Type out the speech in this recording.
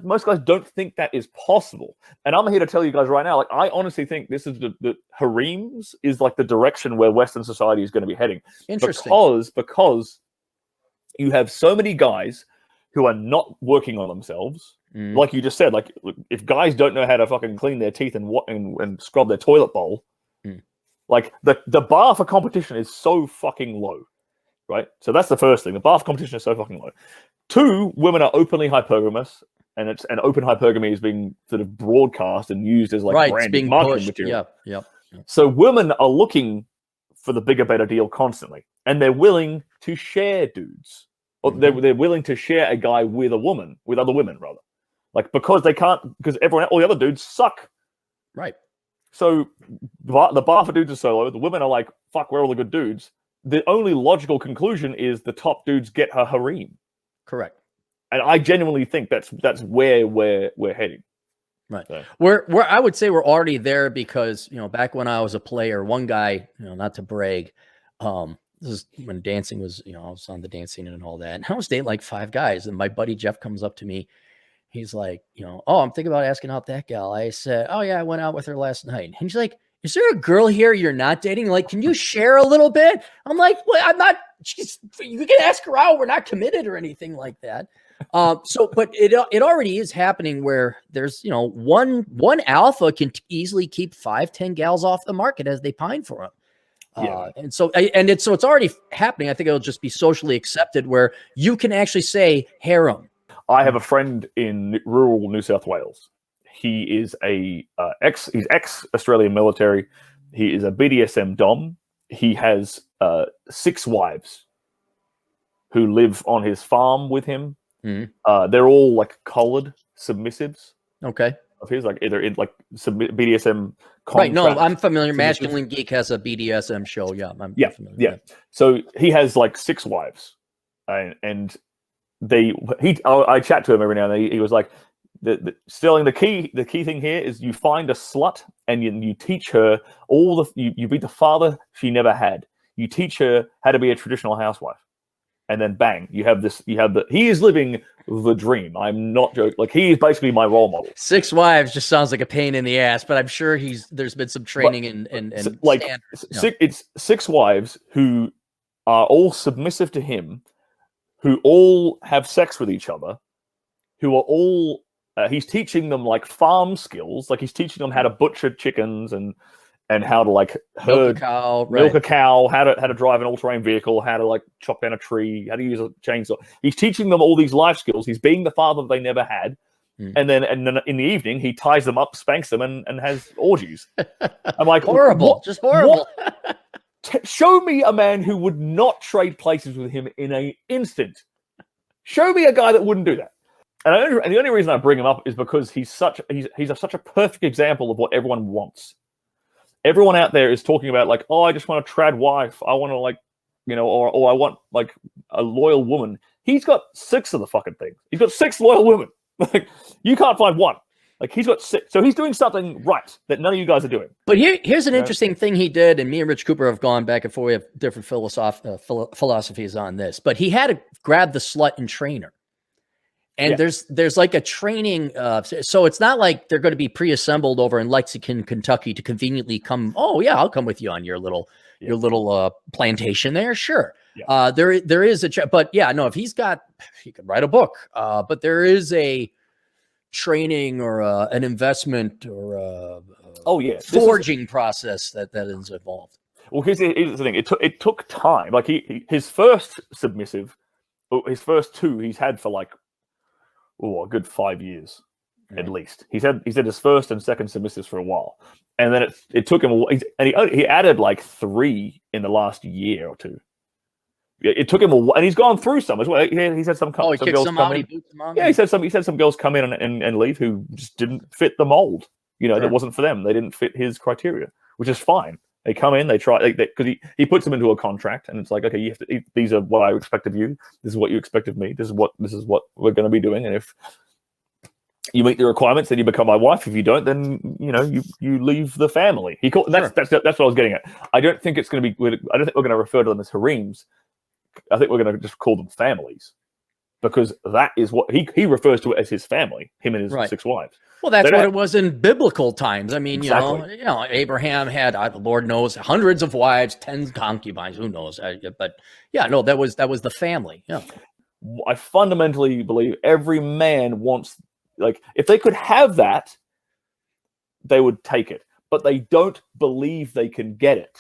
most guys don't think that is possible. And I'm here to tell you guys right now, like, I honestly think this is the harems is like the direction where Western society is going to be heading. Interesting. Because you have so many guys who are not working on themselves. Like you just said, like, if guys don't know how to fucking clean their teeth and scrub their toilet bowl, like the bar for competition is so fucking low, right? So that's the first thing. The bar for competition is so fucking low. 2, women are openly hypergamous, and open hypergamy is being sort of broadcast and used as like branding, marketing material. Yep. So women are looking for the bigger, better deal constantly, and they're willing to share dudes. Or they're willing to share a guy with a woman, with other women, rather. Like, because they can't, because all the other dudes suck. Right. So the bar for dudes is so low. The women are like, fuck, we're all the good dudes. The only logical conclusion is the top dudes get her harem. Correct. And I genuinely think that's where we're heading. Right. So. We're I would say we're already there because, back when I was a player, one guy, not to brag, this is when dancing was, I was on the dance scene and all that. And I was dating like 5 guys. And my buddy Jeff comes up to me. He's like, oh, I'm thinking about asking out that gal. I said, oh, yeah, I went out with her last night. And he's like, is there a girl here you're not dating? Like, can you share a little bit? I'm like, well, I'm not. You can ask her out. We're not committed or anything like that. But it already is happening where there's, one alpha can easily keep 5-10 gals off the market as they pine for them. So it's already happening. I think it'll just be socially accepted where you can actually say harem. I have a friend in rural New South Wales. He is he's ex-Australian military. He is a BDSM dom. He has 6 wives who live on his farm with him. They're all like collared submissives. Okay. Of his, like either in like BDSM. Right. No, I'm familiar. Masculine Geek has a BDSM show. Yeah. I'm familiar. Yeah. So he has like 6 wives, and I chat to him every now and then. He was like, Sterling, the key thing here is you find a slut and you teach her you be the father she never had. You teach her how to be a traditional housewife, and then bang, he is living the dream. I'm not joking. Like, he is basically my role model. 6 wives just sounds like a pain in the ass, but I'm sure there's been some training and like it's 6 wives who are all submissive to him, who all have sex with each other, who are all he's teaching them like farm skills, like he's teaching them how to butcher chickens and how to like milk a cow, how to drive an all-terrain vehicle, how to like chop down a tree, how to use a chainsaw. He's teaching them all these life skills. He's being the father they never had. And then in the evening he ties them up, spanks them, and has orgies. I'm like, horrible, just horrible. Show me a man who would not trade places with him in an instant. Show me a guy that wouldn't do that. And the only reason I bring him up is because he's such a perfect example of what everyone wants. Everyone out there is talking about like, oh, I just want a trad wife. I want to like, or I want like a loyal woman. He's got 6 of the fucking things. He's got 6 loyal women. Like, you can't find one. Like, he's got 6. So he's doing something right that none of you guys are doing. But here's an interesting thing he did, and me and Rich Cooper have gone back and forth. We have different philosophies on this. But he had to grab the slut and train her. And there's like a training. So it's not like they're going to be pre-assembled over in Lexington, Kentucky to conveniently come. Oh yeah, I'll come with you on your little plantation there. Sure. Yeah. There is but yeah, no, if he could write a book. But there is a training or an investment or forging process that is involved. Well, here's the thing. It took time. Like his first submissive, his first 2 he's had for like, a good 5 years, at least. He's had his first and second submissives for a while, and then it took him. He added like 3 in the last year or 2. It took him a while, and he's gone through some as well. He said some. He kicked some out. He boots them out. Yeah, he said some girls come in and leave who just didn't fit the mold. That wasn't for them. They didn't fit his criteria, which is fine. They come in, they try, because he puts them into a contract, and it's like, okay, you have to. These are what I expect of you. This is what you expect of me. This is what we're going to be doing. And if you meet the requirements, then you become my wife. If you don't, then you leave the family. That's what I was getting at. I don't think it's going to be. I don't think we're going to refer to them as harems. I think we're going to just call them families. because that is what he refers to it as his family, him and his Right. 6 wives. Well, that's They what don't- it was in biblical times. I mean, Exactly. Abraham had, the Lord knows, hundreds of wives, 10 concubines. Who knows? But yeah, no, that was the family. Yeah. I fundamentally believe every man wants, like, if they could have that, they would take it, but they don't believe they can get it.